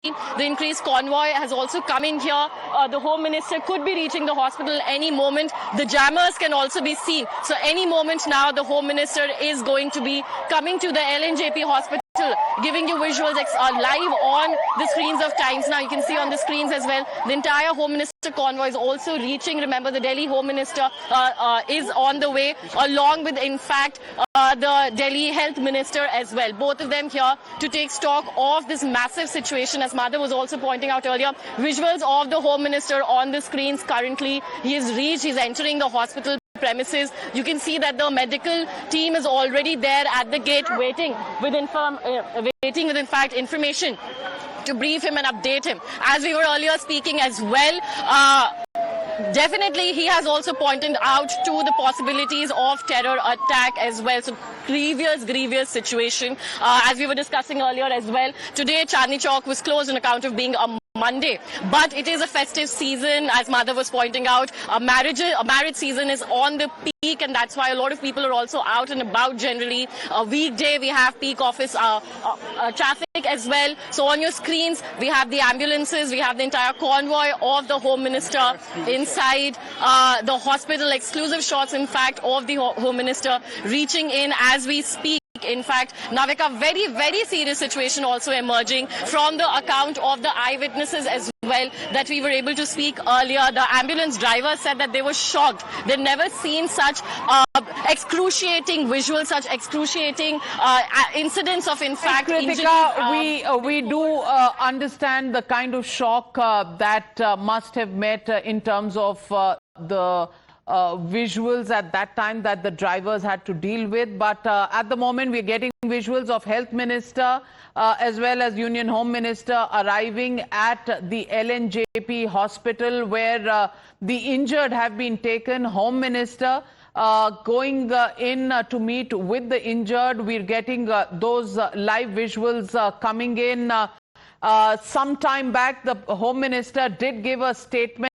The increased convoy has also come in here. The Home Minister could be reaching the hospital any moment. The jammers can also be seen. So any moment now, the Home Minister is going to be coming to the LNJP hospital, giving you visuals live on the screens of Times. Now you can see on the screens as well. The entire Home Minister convoy is also reaching. Remember, the Delhi Home Minister is on the way, along with, in fact, the Delhi Health Minister as well. Both of them here to take stock of this massive situation. As Madhav was also pointing out earlier, visuals of the Home Minister on the screens currently. He has reached, he's entering the hospital premises. You can see that the medical team is already there at the gate waiting with in fact information to brief him and update him. As we were earlier speaking as well, definitely he has also pointed out to the possibilities of terror attack as well. So grievous situation. As we were discussing earlier as well, today Chandni Chowk was closed on account of being a Monday, but it is a festive season. As Madhav was pointing out, a marriage season is on the peak, and that's why a lot of people are also out and about generally. A weekday we have peak office traffic as well. So on your screens we have the ambulances, we have the entire convoy of the Home Minister inside the hospital. Exclusive shots, in fact, of the Home Minister reaching in as we speak. In fact, Navika, very serious situation also emerging from the account of the eyewitnesses as well that we were able to speak earlier. The ambulance driver said that they were shocked. They'd never seen such excruciating visuals, such excruciating incidents of, in fact, Kritika, we do understand the kind of shock that must have met in terms of the visuals at that time that the drivers had to deal with. But at the moment, we're getting visuals of Health Minister as well as Union Home Minister arriving at the LNJP hospital where the injured have been taken. Home Minister going in to meet with the injured. We're getting those live visuals coming in. Some time back, the Home Minister did give a statement